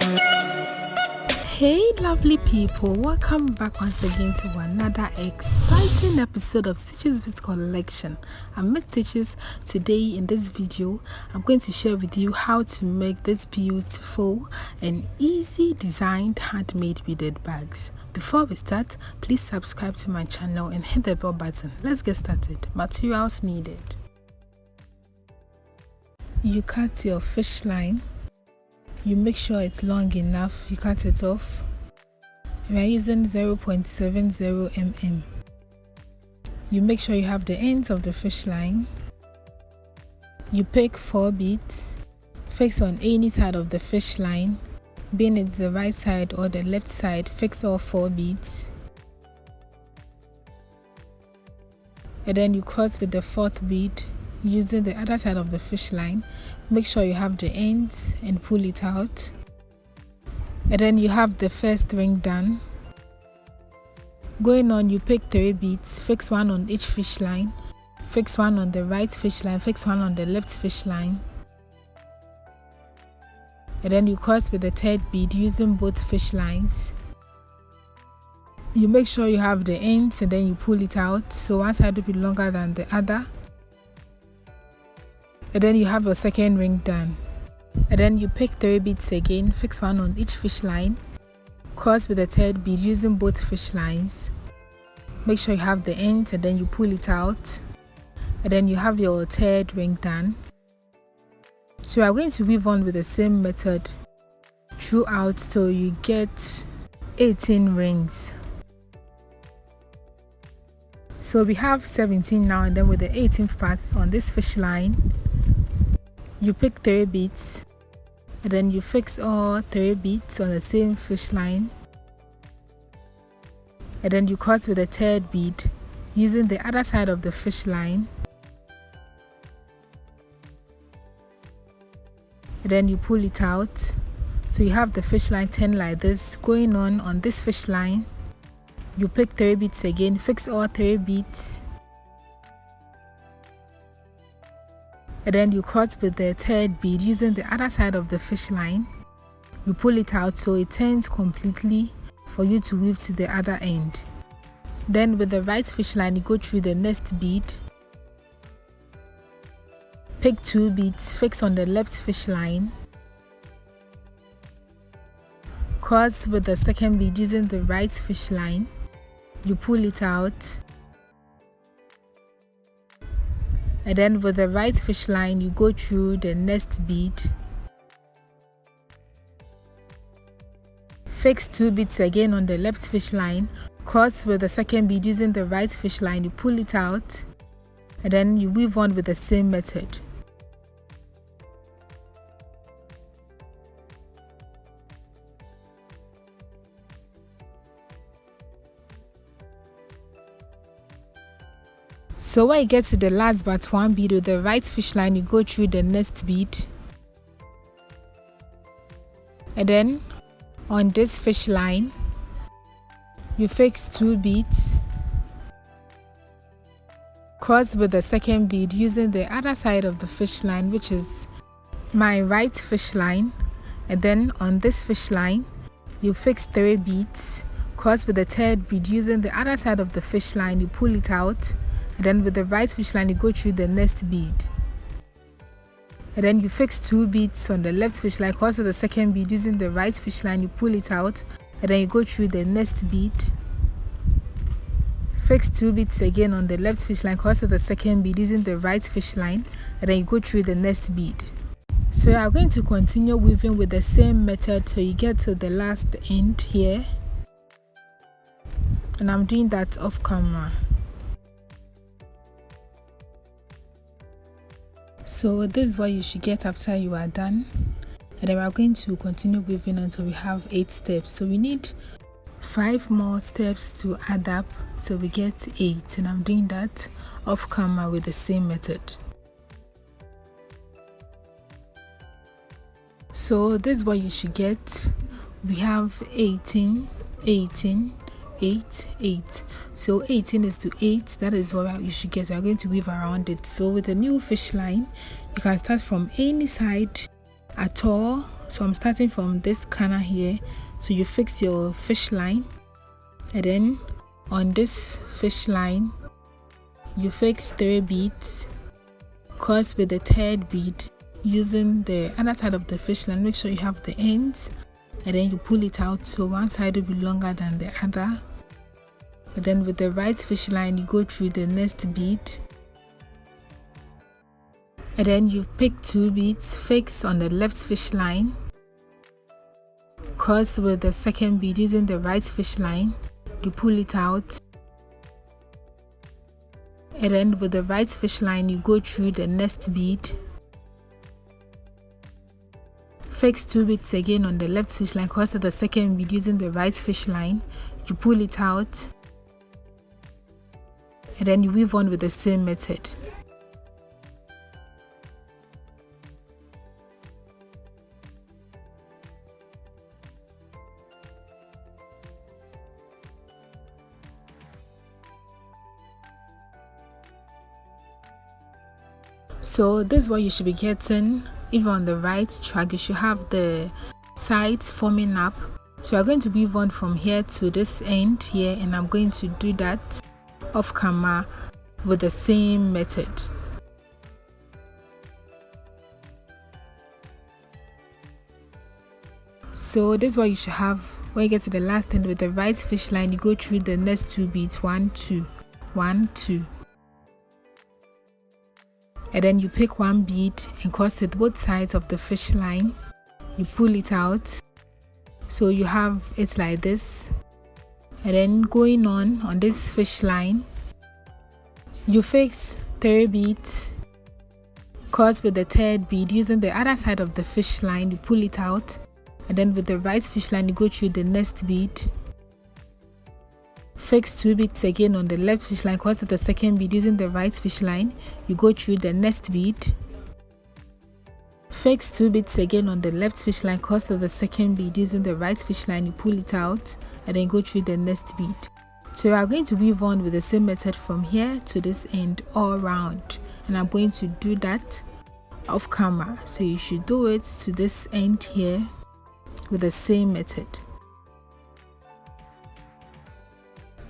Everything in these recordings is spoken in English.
Hey lovely people, welcome back once again to another exciting episode of Stitches with Collection. I'm Miss Stitches. Today in this video I'm going to share with you how to make this beautiful and easy designed handmade beaded bags. Before we start, please subscribe to my channel and hit the bell button. Let's get started. Materials needed: you cut your fish line. You make sure it's long enough, you cut it off. We are using 0.70 mm. You make sure you have the ends of the fish line. You pick 4 beads, fix on any side of the fish line, being it the right side or the left side, fix all 4 beads. And then you cross with the 4th bead using the other side of the fish line. Make sure you have the ends and pull it out. And then you have the first ring done. Going on, you pick 3 beads, fix one on each fish line, fix one on the right fish line, fix one on the left fish line. And then you cross with the 3rd bead using both fish lines. You make sure you have the ends and then you pull it out, so one side will be longer than the other. And then you have your 2nd ring done. And then you pick 3 beads again, fix one on each fish line, cross with the 3rd bead using both fish lines. Make sure you have the ends and then you pull it out. And then you have your 3rd ring done. So we are going to weave on with the same method throughout till you get 18 rings. So we have 17 now, and then with the 18th part on this fish line, you pick 3 beads and then you fix all 3 beads on the same fish line. And then you cross with the 3rd bead using the other side of the fish line. And then you pull it out. So you have the fish line turned like this. Going on this fish line, you pick 3 beads again, fix all 3 beads. And then you cross with the 3rd bead using the other side of the fish line. You pull it out so it turns completely for you to weave to the other end. Then with the right fish line, you go through the next bead, pick 2 beads, fix on the left fish line, cross with the 2nd bead using the right fish line. You pull it out. And then with the right fish line, you go through the next bead, fix 2 beads again on the left fish line, cross with the 2nd bead using the right fish line, you pull it out, and then you weave on with the same method. So when you get to the last but 1 bead with the right fish line, you go through the next bead. And then on this fish line, you fix 2 beads, cross with the 2nd bead using the other side of the fish line, which is my right fish line. And then on this fish line, you fix 3 beads, cross with the 3rd bead using the other side of the fish line, you pull it out. And then with the right fish line, you go through the next bead. And then you fix 2 beads on the left fish line, cross with the 2nd bead using the right fish line, you pull it out. And then you go through the next bead, fix 2 beads again on the left fish line, cross with the 2nd bead using the right fish line, and then you go through the next bead. So you are going to continue weaving with the same method till you get to the last end here. And I'm doing that off camera. So this is what you should get after you are done. And then we are going to continue weaving until we have 8 steps. So we need 5 more steps to add up, so we get 8. And I'm doing that off camera with the same method. So this is what you should get. We have 18, 18, 8, 8. So 18 is to 8. That is what you should get. We are going to weave around it. So with the new fish line, you can start from any side at all. So I'm starting from this corner here. So you fix your fish line, and then on this fish line you fix 3 beads, cross with the 3rd bead using the other side of the fish line. Make sure you have the ends, and then you pull it out so one side will be longer than the other. And then with the right fish line you go through the next bead, and then you pick 2 beads, fix on the left fish line, cross with the 2nd bead using the right fish line, you pull it out, and then with the right fish line you go through the next bead, fix 2 beads again on the left fish line, cross to the 2nd bead using the right fish line, you pull it out, and then you weave on with the same method. So this is what you should be getting. If you're on the right track, you should have the sides forming up. So I'm going to weave on from here to this end here, and I'm going to do that off camera with the same method. So this is what you should have. When you get to the last end with the right fish line, you go through the next 2 beads, 1 2 1 2, and then you pick 1 bead and cross it both sides of the fish line, you pull it out so you have it like this. And then going on this fish line you fix 3 beads, cross with the 3rd bead using the other side of the fish line, you pull it out, and then with the right fish line you go through the next bead, fix 2 beads again on the left fish line, cross to the 2nd bead using the right fish line, you go through the next bead, fix 2 beads again on the left fish line, cross to the 2nd bead using the right fish line, you pull it out, and then go through the next bead. So we are going to weave on with the same method from here to this end all around, and I'm going to do that off camera. So you should do it to this end here with the same method.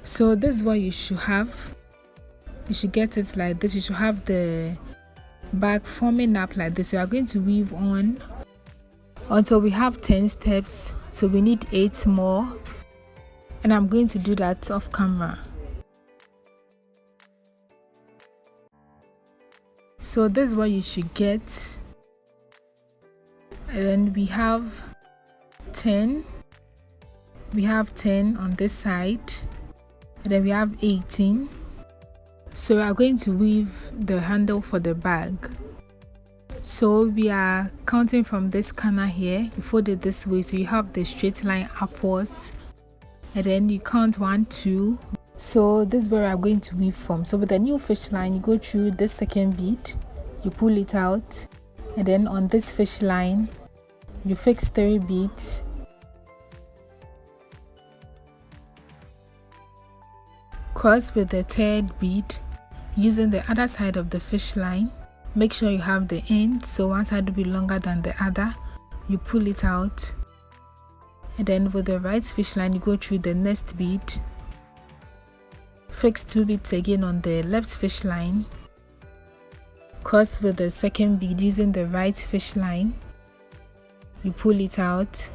So this is what you should have. You should get it like this. You should have the bag forming up like this. We are going to weave on until we have 10 steps, so we need 8 more, and I'm going to do that off camera. So this is what you should get, and then we have 10 on this side, and then we have 18. So we are going to weave the handle for the bag. So we are counting from this corner here. You fold it this way so you have the straight line upwards, and then you count 1 2. So this is where we are going to weave from. So with the new fish line you go through this 2nd bead, you pull it out, and then on this fish line you fix 3 beads, cross with the 3rd bead using the other side of the fish line. Make sure you have the end so one side will be longer than the other, you pull it out, and then with the right fish line you go through the next bead, fix 2 beads again on the left fish line, cross with the 2nd bead using the right fish line, you pull it out,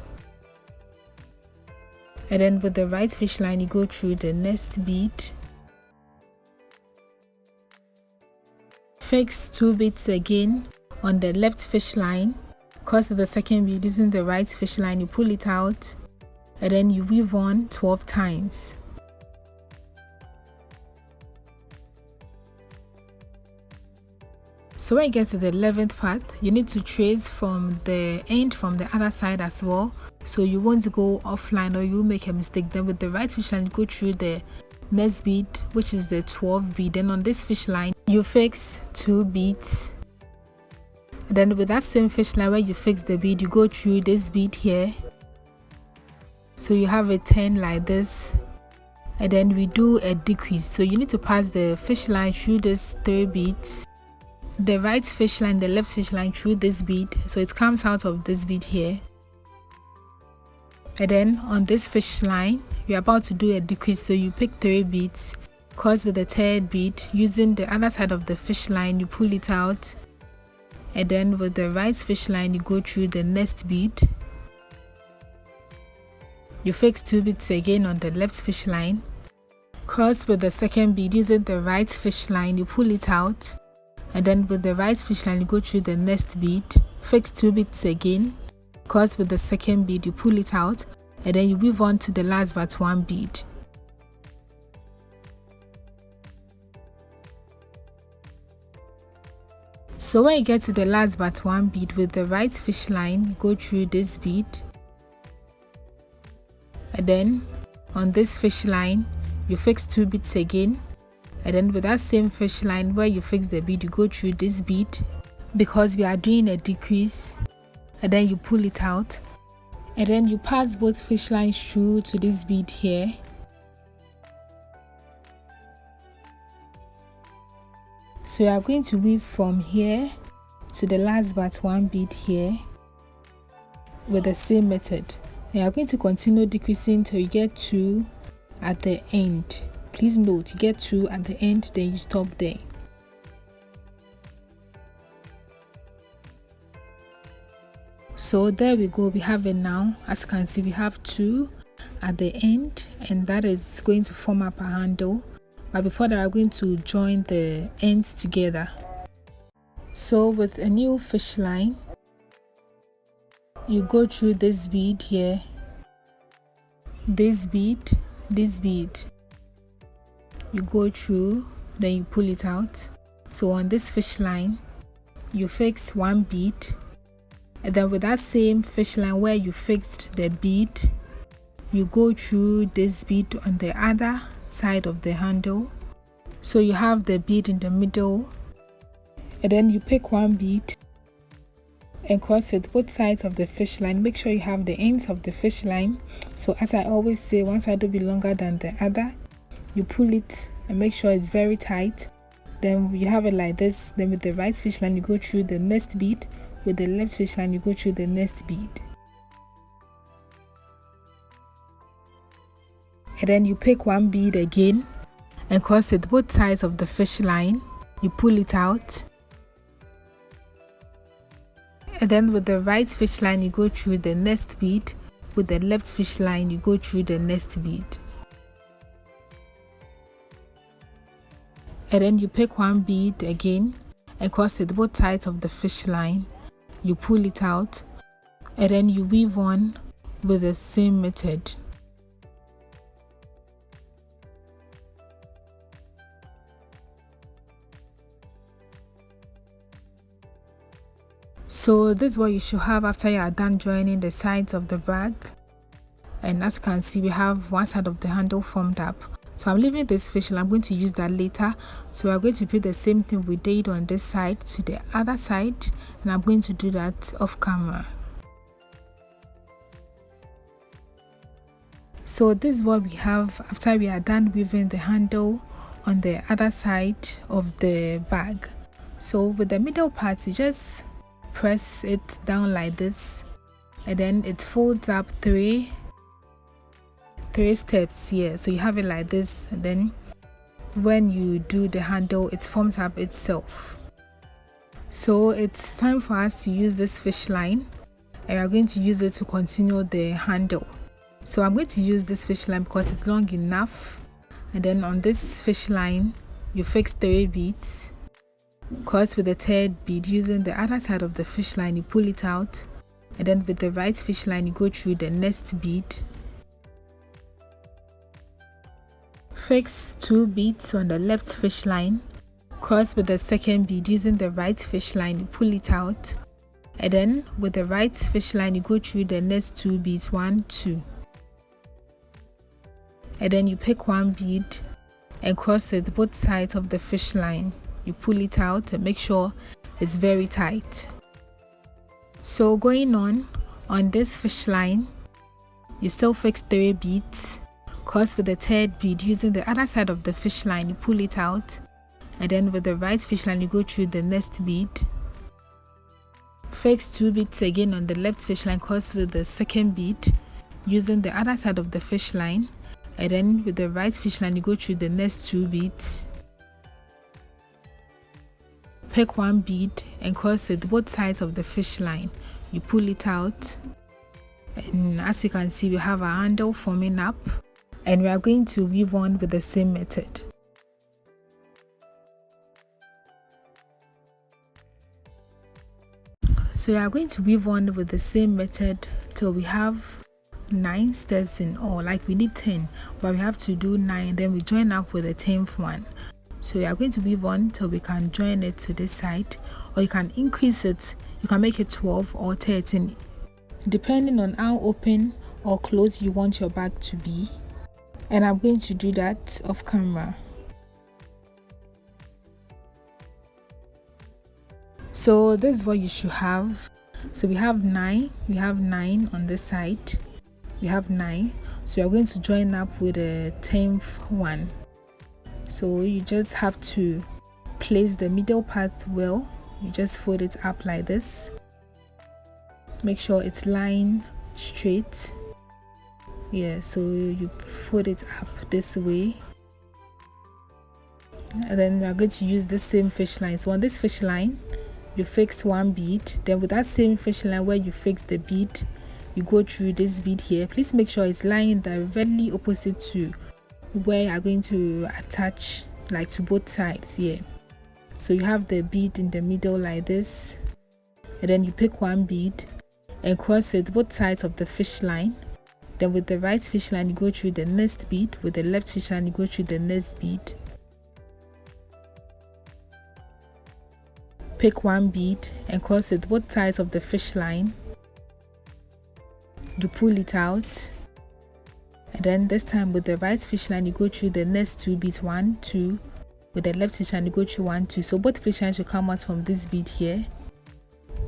and then with the right fish line you go through the next bead, fix 2 beads again on the left fish line, cross to the 2nd bead using the right fish line, you pull it out, and then you weave on 12 times. So when you get to the 11th part, you need to trace from the end from the other side as well, so you won't go offline or you make a mistake. Then with the right fish line you go through the next bead, which is the 12th bead. Then on this fish line you fix 2 beads, and then with that same fish line where you fix the bead, you go through this bead here, so you have a 10 like this, and then we do a decrease. So you need to pass the fish line through this 3 beads, the right fish line, the left fish line through this bead, so it comes out of this bead here, And then on this fish line, you're about to do a decrease, so you pick 3 beads, cross with the third bead using the other side of the fish line, you pull it out, and then with the right fish line you go through the next bead, you fix 2 beads again on the left fish line, cross with the second bead using the right fish line, you pull it out, and then with the right fish line you go through the next bead, fix 2 beads again, cross with the second bead, you pull it out, and then you weave on to the last but 1 bead. So when you get to the last but 1 bead, with the right fish line go through this bead, and then on this fish line you fix 2 beads again, and then with that same fish line where you fix the bead, you go through this bead because we are doing a decrease, and then you pull it out, and then you pass both fish lines through to this bead here. So you are going to weave from here to the last but 1 bead here with the same method. And you are going to continue decreasing till you get 2 at the end. Please note, you get 2 at the end, then you stop there. So there we go, we have it now. As you can see, we have 2 at the end, and that is going to form up a handle. But before that, I'm going to join the ends together. So with a new fish line, you go through this bead here, this bead, you go through, then you pull it out. So on this fish line you fix 1 bead, and then with that same fish line where you fixed the bead, you go through this bead on the other side of the handle, so you have the bead in the middle, and then you pick 1 bead and cross it both sides of the fish line. Make sure you have the ends of the fish line, so as I always say, one side will be longer than the other. You pull it and make sure it's very tight, then you have it like this. Then with the right fish line you go through the next bead, with the left fish line you go through the next bead, and then you pick 1 bead again and cross it both sides of the fish line, you pull it out, and then with the right fish line you go through the next bead, with the left fish line you go through the next bead, and then you pick 1 bead again and cross it both sides of the fish line, you pull it out, and then you weave on with the same method. So this is what you should have after you are done joining the sides of the bag. And as you can see, we have one side of the handle formed up. So I'm leaving this fish line, I'm going to use that later. So we're going to put the same thing we did on this side to the other side, and I'm going to do that off camera. So this is what we have after we are done weaving the handle on the other side of the bag. So with the middle part, you just press it down like this, and then it folds up three steps here. So you have it like this, and then when you do the handle, it forms up itself. So it's time for us to use this fish line, and we are going to use it to continue the handle. So I'm going to use this fish line because it's long enough, and then on this fish line you fix 3 beads, cross with the third bead using the other side of the fish line, you pull it out, and then with the right fish line you go through the next bead, fix 2 beads on the left fish line, cross with the second bead using the right fish line, you pull it out, and then with the right fish line you go through the next 2 beads, 1, 2, and then you pick 1 bead and cross it both sides of the fish line, you pull it out and make sure it's very tight. So going on this fish line, you still fix 3 beads, cross with the third bead using the other side of the fish line, you pull it out, and then with the right fish line you go through the next bead, fix 2 beads again on the left fish line, cross with the second bead, using the other side of the fish line, and then with the right fish line you go through the next 2 beads. Pick one bead and cross it both sides of the fish line. You pull it out, and as you can see we have a handle forming up, and we are going to weave on with the same method. So we are going to weave on with the same method till we have 9 steps in all. Like we need 10, but we have to do 9, then we join up with the 10th one. So we are going to weave on till we can join it to this side, or you can increase it. You can make it 12 or 13 depending on how open or close you want your bag to be, and I'm going to do that off camera. So this is what you should have. So we have 9 on this side, we have 9, so we are going to join up with the 10th one. So you just have to place the middle part well. You just fold it up like this, make sure it's lying straight. Yeah, so you fold it up this way, and then we are going to use the same fish line. So on this fish line you fix one bead, then with that same fish line where you fix the bead, you go through this bead here. Please make sure it's lying directly opposite to where you are going to attach, like to both sides here. So you have the bead in the middle like this, and then you pick one bead and cross it both sides of the fish line. Then with the right fish line you go through the next bead, with the left fish line you go through the next bead. Pick one bead and cross it both sides of the fish line. You pull it out, and then this time with the right fish line you go through the next 2 beads, 1, 2. With the left fish line you go through 1, 2. So both fish lines should come out from this bead here.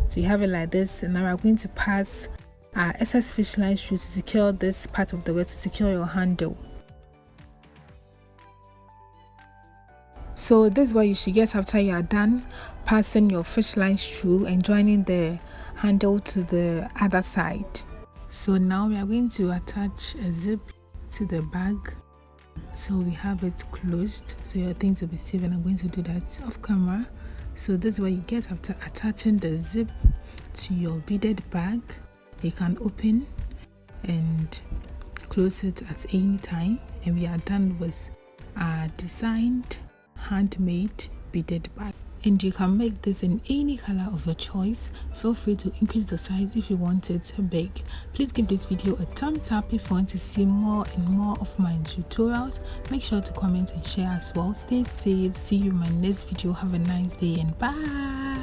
So you have it like this, and now we're going to pass our excess fish line through to secure this part of the way, to secure your handle. So this is what you should get after you are done passing your fish lines through and joining the handle to the other side. So now we are going to attach a zip to the bag, so we have it closed, so your things will be safe, and I'm going to do that off camera. So this is what you get after attaching the zip to your beaded bag. You can open and close it at any time, and we are done with our designed handmade beaded bag. And you can make this in any color of your choice. Feel free to increase the size if you want it big. Please give this video a thumbs up if you want to see more and more of my tutorials. Make sure to comment and share as well. Stay safe. See you in my next video. Have a nice day and bye.